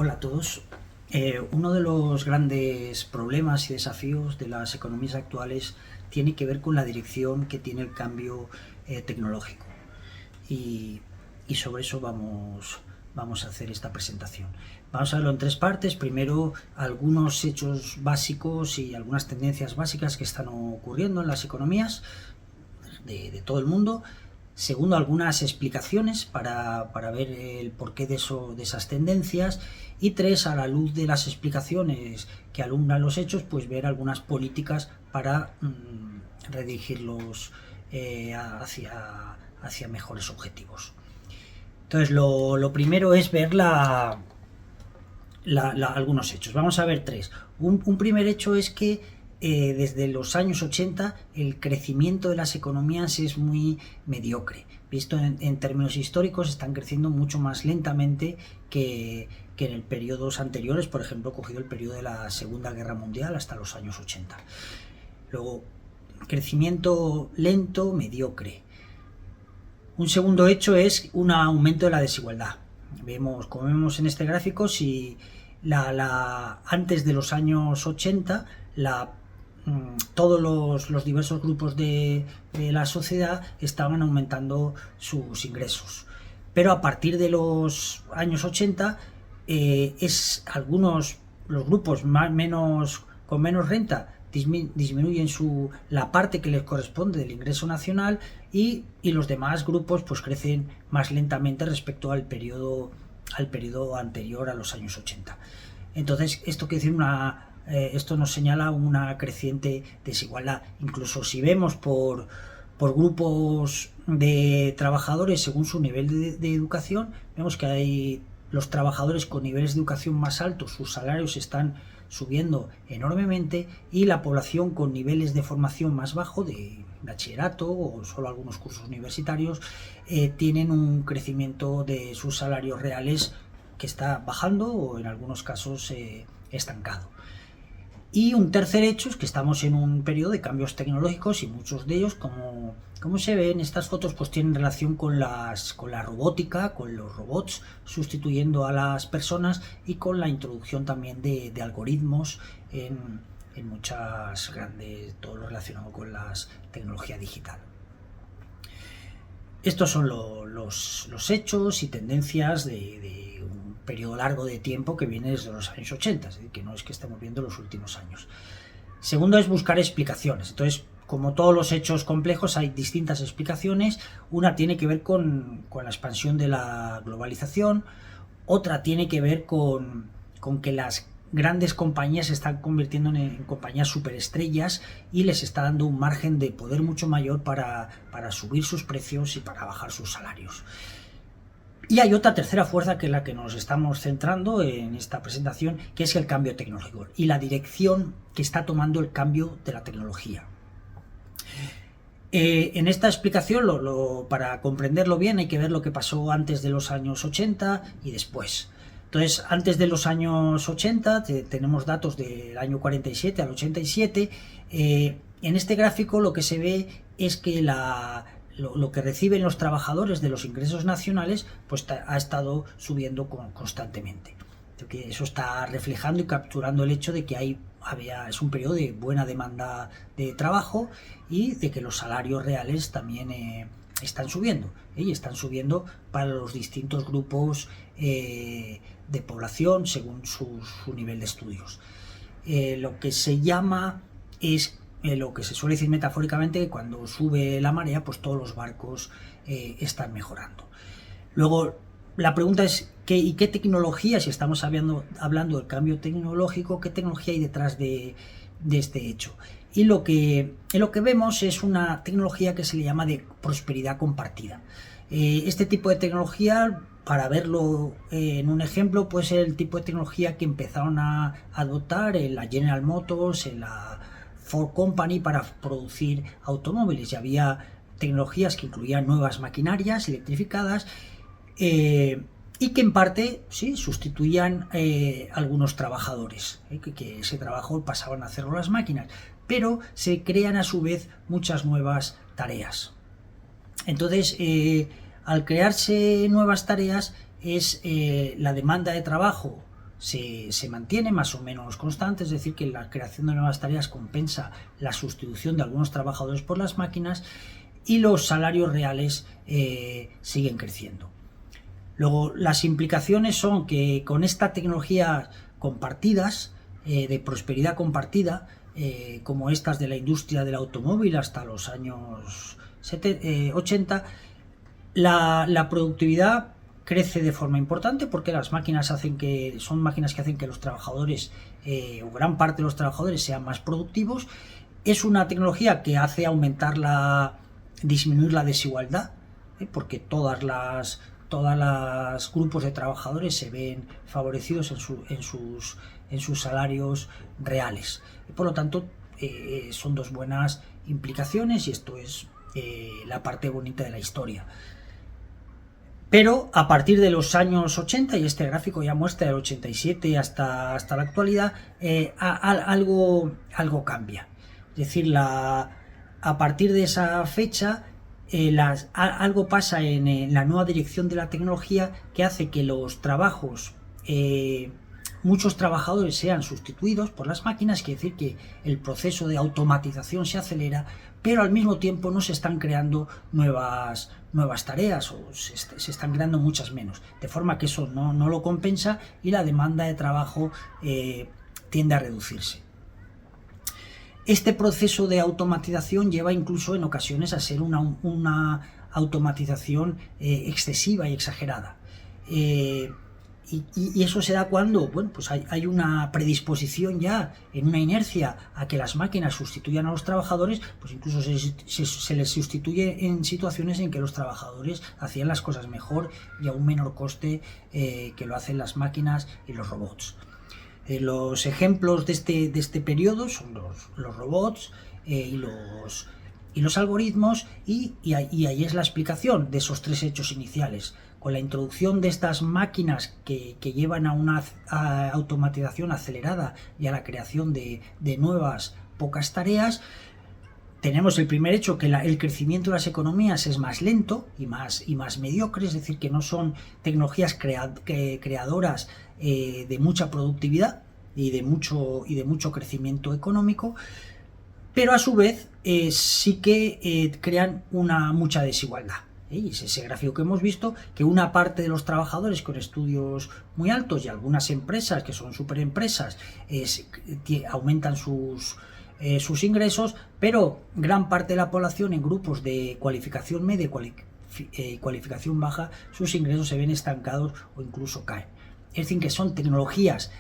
Hola a todos. Uno de los grandes problemas y desafíos de las economías actuales tiene que ver con la dirección que tiene el cambio tecnológico. Y, y sobre eso vamos a hacer esta presentación. Vamos a verlo en tres partes. Primero, algunos hechos básicos y algunas tendencias básicas que están ocurriendo en las economías de todo el mundo. Segundo, algunas explicaciones para ver el porqué de esas tendencias. Y tres, a la luz de las explicaciones que alumbran los hechos, pues ver algunas políticas para redirigirlos hacia mejores objetivos. Entonces, lo primero es ver algunos hechos. Vamos a ver tres. Un primer hecho es que desde los años 80 el crecimiento de las economías es muy mediocre. Visto en términos históricos, están creciendo mucho más lentamente que en periodos anteriores, por ejemplo, cogido el periodo de la Segunda Guerra Mundial hasta los años 80. Luego, crecimiento lento, mediocre. Un segundo hecho es un aumento de la desigualdad. Como vemos en este gráfico, si antes de los años 80 todos los diversos grupos de la sociedad estaban aumentando sus ingresos. Pero a partir de los años 80, los grupos con menos renta disminuyen la parte que les corresponde del ingreso nacional y los demás grupos pues crecen más lentamente respecto al periodo anterior a los años 80. Entonces, esto quiere decir esto nos señala una creciente desigualdad. Incluso si vemos por grupos de trabajadores según su nivel de educación, vemos que hay los trabajadores con niveles de educación más altos, sus salarios están subiendo enormemente, y la población con niveles de formación más bajo, de bachillerato o solo algunos cursos universitarios, tienen un crecimiento de sus salarios reales que está bajando o en algunos casos estancado. Y un tercer hecho es que estamos en un periodo de cambios tecnológicos y muchos de ellos, como se ve en estas fotos, pues tienen relación con la robótica, con los robots sustituyendo a las personas y con la introducción también de algoritmos en muchas grandes, todo lo relacionado con la tecnología digital. Estos son los hechos y tendencias de un periodo largo de tiempo que viene desde los años 80, es decir, que no es que estemos viendo los últimos años. Segundo es buscar explicaciones. Entonces, como todos los hechos complejos, hay distintas explicaciones. Una tiene que ver con la expansión de la globalización, otra tiene que ver con que las grandes compañías se están convirtiendo en compañías superestrellas y les está dando un margen de poder mucho mayor para subir sus precios y para bajar sus salarios. Y hay otra tercera fuerza, que es la que nos estamos centrando en esta presentación, que es el cambio tecnológico y la dirección que está tomando el cambio de la tecnología. En esta explicación, para comprenderlo bien, hay que ver lo que pasó antes de los años 80 y después. Entonces, antes de los años 80, tenemos datos del año 47 al 87. En este gráfico lo que se ve es que lo que reciben los trabajadores de los ingresos nacionales pues ha estado subiendo constantemente. Eso está reflejando y capturando el hecho de que es un periodo de buena demanda de trabajo y de que los salarios reales también están subiendo, y están subiendo para los distintos grupos de población según su nivel de estudios. Lo que se llama es lo que se suele decir metafóricamente, que cuando sube la marea pues todos los barcos están mejorando. Luego la pregunta es ¿qué tecnología, si estamos hablando del cambio tecnológico, qué tecnología hay detrás de este hecho? Y lo que vemos es una tecnología que se le llama de prosperidad compartida. Este tipo de tecnología, para verlo en un ejemplo, puede ser el tipo de tecnología que empezaron a adoptar en la General Motors, en la Ford Company, para producir automóviles. Y había tecnologías que incluían nuevas maquinarias electrificadas y que en parte sí sustituían algunos trabajadores, que ese trabajo pasaban a hacerlo las máquinas, pero se crean a su vez muchas nuevas tareas. Entonces, al crearse nuevas tareas, la demanda de trabajo se mantiene más o menos constante, es decir, que la creación de nuevas tareas compensa la sustitución de algunos trabajadores por las máquinas y los salarios reales siguen creciendo. Luego, las implicaciones son que con esta tecnología compartidas, de prosperidad compartida, como estas de la industria del automóvil hasta los años 80, la productividad crece de forma importante porque las máquinas son máquinas que hacen que los trabajadores, o gran parte de los trabajadores, sean más productivos. Es una tecnología que hace disminuir la desigualdad, porque todos los grupos de trabajadores se ven favorecidos en sus salarios reales. Por lo tanto, son dos buenas implicaciones y esto es la parte bonita de la historia. Pero a partir de los años 80, y este gráfico ya muestra del 87 hasta la actualidad, algo cambia. Es decir, a partir de esa fecha, algo pasa en la nueva dirección de la tecnología que hace que los trabajos, muchos trabajadores sean sustituidos por las máquinas, quiere decir que el proceso de automatización se acelera, pero al mismo tiempo no se están creando nuevas tareas, o se están creando muchas menos, de forma que eso no lo compensa y la demanda de trabajo tiende a reducirse. Este proceso de automatización lleva incluso en ocasiones a ser una automatización excesiva y exagerada. Y eso se da cuando, bueno, pues hay una predisposición ya, en una inercia, a que las máquinas sustituyan a los trabajadores, pues incluso se les sustituye en situaciones en que los trabajadores hacían las cosas mejor y a un menor coste que lo hacen las máquinas y los robots. Los ejemplos de este periodo son los robots y los algoritmos, y ahí es la explicación de esos tres hechos iniciales. Con la introducción de estas máquinas que llevan a una automatización acelerada y a la creación de nuevas pocas tareas, tenemos el primer hecho, que el crecimiento de las economías es más lento y más mediocre, es decir, que no son tecnologías creadoras de mucha productividad y de mucho crecimiento económico, pero a su vez sí que crean mucha desigualdad. Y es ese gráfico que hemos visto, que una parte de los trabajadores con estudios muy altos y algunas empresas que son superempresas aumentan sus ingresos, pero gran parte de la población en grupos de cualificación media y cualificación baja, sus ingresos se ven estancados o incluso caen. Es decir, que son tecnologías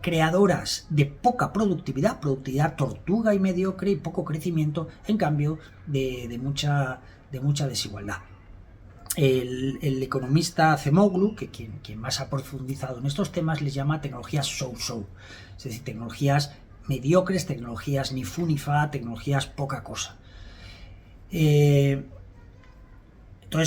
creadoras de poca productividad tortuga y mediocre y poco crecimiento, en cambio de mucha desigualdad. El economista Acemoglu, que quien más ha profundizado en estos temas, les llama tecnologías so-so, es decir, tecnologías mediocres, tecnologías ni fu ni fa, tecnologías poca cosa. Entonces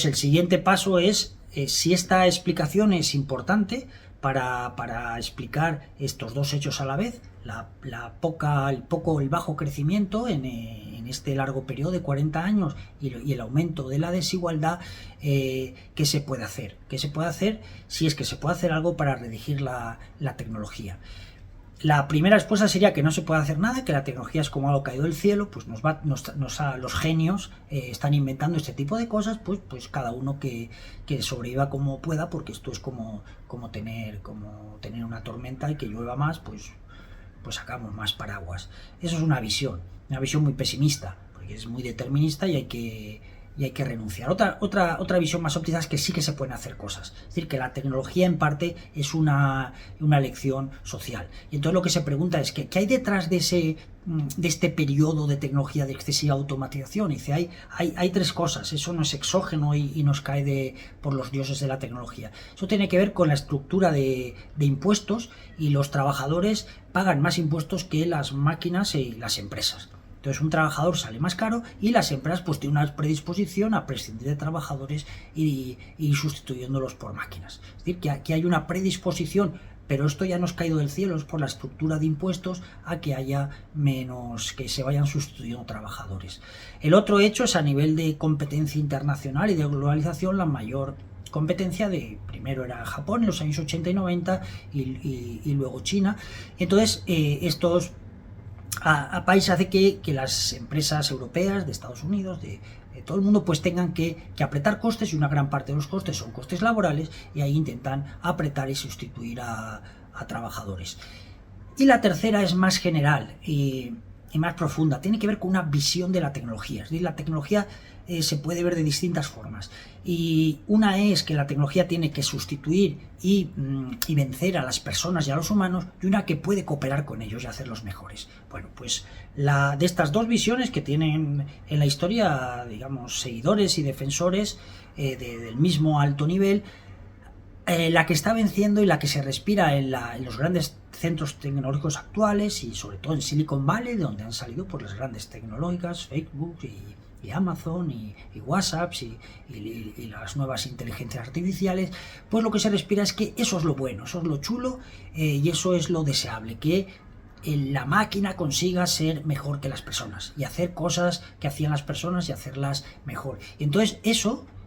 el siguiente paso es, si esta explicación es importante para explicar estos dos hechos a la vez, el bajo crecimiento en este largo periodo de 40 años y el aumento de la desigualdad, ¿qué se puede hacer? ¿Qué se puede hacer? Si es que se puede hacer algo para redirigir la tecnología. La primera respuesta sería que no se puede hacer nada, que la tecnología es como algo caído del cielo, pues los genios están inventando este tipo de cosas, pues cada uno que sobreviva como pueda, porque esto es como tener una tormenta y que llueva más, pues sacamos más paraguas. Eso es una visión muy pesimista, porque es muy determinista y hay que renunciar. Otra visión más optimista es que sí que se pueden hacer cosas. Es decir, que la tecnología en parte es una elección social. Y entonces lo que se pregunta es ¿qué hay detrás de este periodo de tecnología de excesiva automatización? Y dice, hay tres cosas. Eso no es exógeno y nos cae por los dioses de la tecnología. Eso tiene que ver con la estructura de impuestos, y los trabajadores pagan más impuestos que las máquinas y las empresas. Entonces un trabajador sale más caro y las empresas pues tienen una predisposición a prescindir de trabajadores y sustituyéndolos por máquinas. Es decir, que hay una predisposición, pero esto ya no es caído del cielo, es por la estructura de impuestos, a que haya menos, que se vayan sustituyendo trabajadores. El otro hecho es a nivel de competencia internacional y de globalización, la mayor competencia de, primero era Japón en los años 80 y 90 y luego China. Entonces, estos a país hace que las empresas europeas, de Estados Unidos, de todo el mundo, pues tengan que apretar costes, y una gran parte de los costes son costes laborales, y ahí intentan apretar y sustituir a trabajadores. Y la tercera es más general y más profunda, tiene que ver con una visión de la tecnología. Es decir, la tecnología se puede ver de distintas formas, y una es que la tecnología tiene que sustituir y vencer a las personas y a los humanos, y una que puede cooperar con ellos y hacerlos mejores. Bueno, pues de estas dos visiones que tienen en la historia, digamos, seguidores y defensores del mismo alto nivel, la que está venciendo y la que se respira en los grandes centros tecnológicos actuales, y sobre todo en Silicon Valley, de donde han salido por las grandes tecnológicas, Facebook y Amazon y WhatsApp y las nuevas inteligencias artificiales, pues lo que se respira es que eso es lo bueno, eso es lo chulo, y eso es lo deseable, que la máquina consiga ser mejor que las personas y hacer cosas que hacían las personas y hacerlas mejor. Y entonces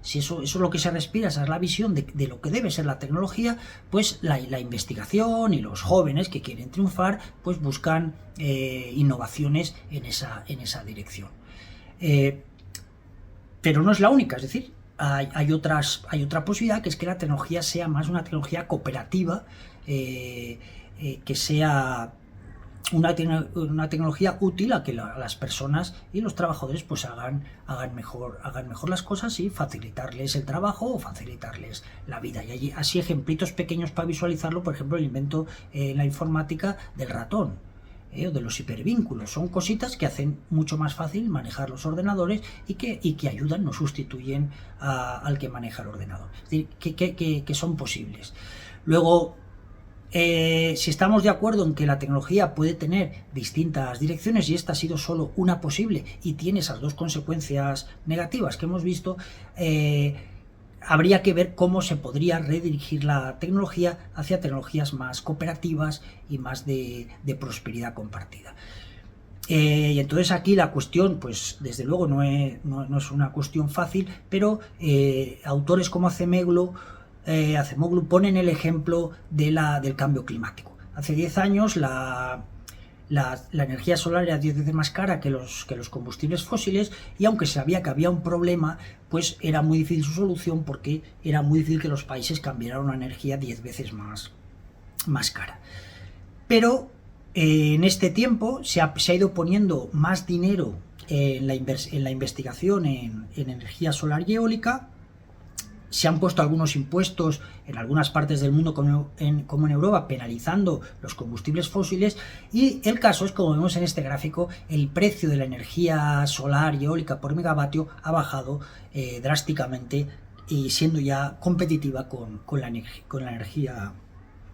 si eso es lo que se respira, esa es la visión de lo que debe ser la tecnología, pues la investigación y los jóvenes que quieren triunfar pues buscan innovaciones en esa dirección. Pero no es la única, es decir, hay otra posibilidad, que es que la tecnología sea más una tecnología cooperativa, que sea una tecnología útil a que las personas y los trabajadores pues hagan mejor las cosas, y facilitarles el trabajo o facilitarles la vida. Y hay así ejemplitos pequeños para visualizarlo. Por ejemplo, el invento en la informática del ratón, o de los hipervínculos. Son cositas que hacen mucho más fácil manejar los ordenadores y que ayudan, no sustituyen al que maneja el ordenador. Es decir, que son posibles. Luego, si estamos de acuerdo en que la tecnología puede tener distintas direcciones, y esta ha sido solo una posible y tiene esas dos consecuencias negativas que hemos visto, habría que ver cómo se podría redirigir la tecnología hacia tecnologías más cooperativas y más de prosperidad compartida. Y entonces aquí la cuestión, pues desde luego no es una cuestión fácil, pero autores como Acemoglu ponen el ejemplo del cambio climático. Hace 10 años la energía solar era 10 veces más cara que los combustibles fósiles, y aunque se sabía que había un problema, pues era muy difícil su solución, porque era muy difícil que los países cambiaran una energía 10 veces más cara. Pero en este tiempo se ha ido poniendo más dinero en la investigación en energía solar y eólica. Se han puesto algunos impuestos en algunas partes del mundo, como en Europa, penalizando los combustibles fósiles, y el caso es, como vemos en este gráfico, el precio de la energía solar y eólica por megavatio ha bajado drásticamente, y siendo ya competitiva con la energía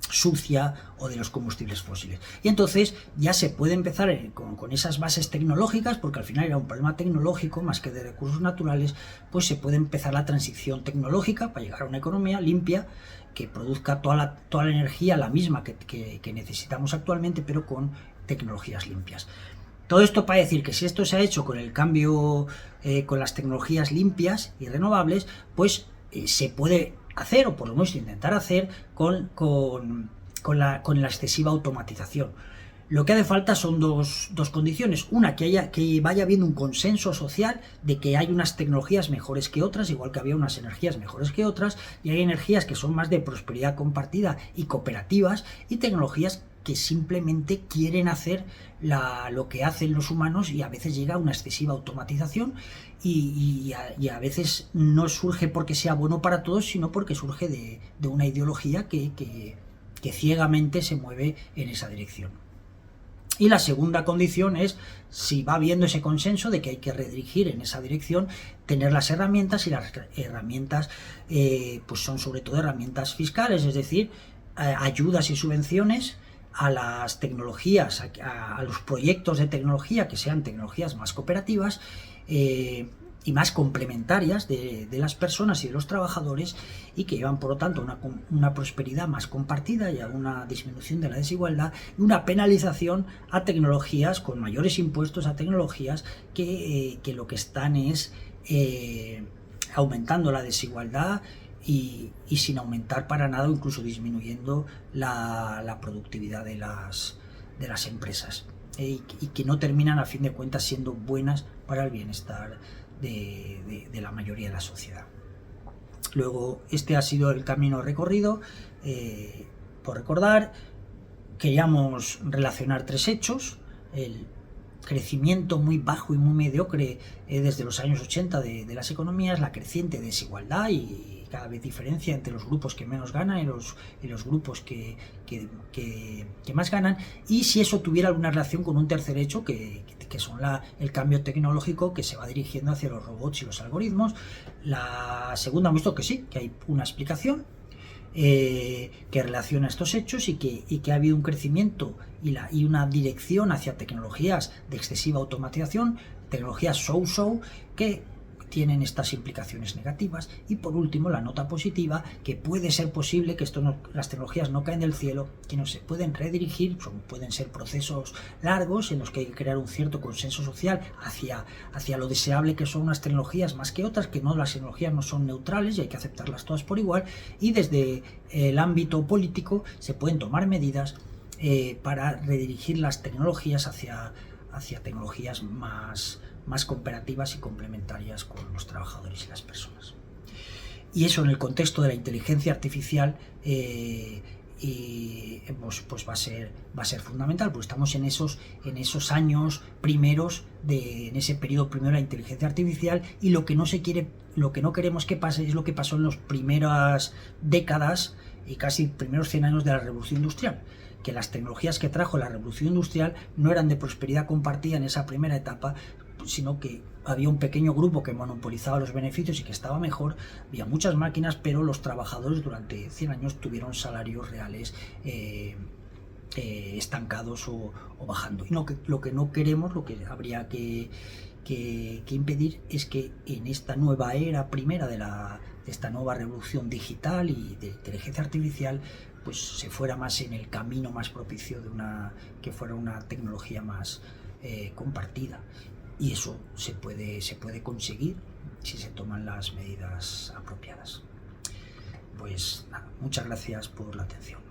sucia o de los combustibles fósiles. Y entonces ya se puede empezar con esas bases tecnológicas, porque al final era un problema tecnológico más que de recursos naturales, pues se puede empezar la transición tecnológica para llegar a una economía limpia que produzca toda la energía, la misma que necesitamos actualmente, pero con tecnologías limpias. Todo esto para decir que si esto se ha hecho con el cambio, con las tecnologías limpias y renovables, pues se puede hacer, o por lo menos intentar hacer, con la excesiva automatización. Lo que hace falta son dos condiciones. Una, que vaya habiendo un consenso social de que hay unas tecnologías mejores que otras, igual que había unas energías mejores que otras, y hay energías que son más de prosperidad compartida y cooperativas, y tecnologías que simplemente quieren hacer lo que hacen los humanos, y a veces llega a una excesiva automatización, y a veces no surge porque sea bueno para todos, sino porque surge de una ideología que ciegamente se mueve en esa dirección. Y la segunda condición es, si va habiendo ese consenso de que hay que redirigir en esa dirección, tener las herramientas, y las herramientas pues son sobre todo herramientas fiscales, es decir, ayudas y subvenciones a las tecnologías, a los proyectos de tecnología que sean tecnologías más cooperativas y más complementarias de las personas y de los trabajadores, y que llevan por lo tanto una prosperidad más compartida y a una disminución de la desigualdad, y una penalización a tecnologías, con mayores impuestos a tecnologías que lo que están es aumentando la desigualdad y sin aumentar para nada o incluso disminuyendo la productividad de las empresas, y que no terminan a fin de cuentas siendo buenas para el bienestar de la mayoría de la sociedad. Luego, este ha sido el camino recorrido. Por recordar, queríamos relacionar tres hechos: el crecimiento muy bajo y muy mediocre desde los años 80 de las economías, la creciente desigualdad y cada vez diferencia entre los grupos que menos ganan y los grupos que más ganan, y si eso tuviera alguna relación con un tercer hecho que son el cambio tecnológico que se va dirigiendo hacia los robots y los algoritmos. La segunda hemos visto que sí, que hay una explicación que relaciona estos hechos y que ha habido un crecimiento y una dirección hacia tecnologías de excesiva automatización, tecnologías so-so, que tienen estas implicaciones negativas. Y por último, la nota positiva, que puede ser posible que las tecnologías no caen del cielo, que no se pueden redirigir, pueden ser procesos largos en los que hay que crear un cierto consenso social hacia lo deseable que son unas tecnologías más que otras, que las tecnologías no son neutrales y hay que aceptarlas todas por igual, y desde el ámbito político se pueden tomar medidas para redirigir las tecnologías hacia tecnologías más cooperativas y complementarias con los trabajadores y las personas. Y eso, en el contexto de la inteligencia artificial, pues va a ser fundamental, porque estamos en esos años primeros, en ese periodo primero de la inteligencia artificial, y lo que no queremos que pase es lo que pasó en las primeras décadas y casi primeros 100 años de la revolución industrial, que las tecnologías que trajo la revolución industrial no eran de prosperidad compartida en esa primera etapa, sino que había un pequeño grupo que monopolizaba los beneficios y que estaba mejor. Había muchas máquinas, pero los trabajadores durante 100 años tuvieron salarios reales estancados o bajando. Y lo que no queremos, lo que habría que impedir, es que en esta nueva era primera de esta nueva revolución digital y de inteligencia artificial, pues se fuera más en el camino más propicio que fuera una tecnología más compartida. Y eso se puede conseguir si se toman las medidas apropiadas. Pues nada, muchas gracias por la atención.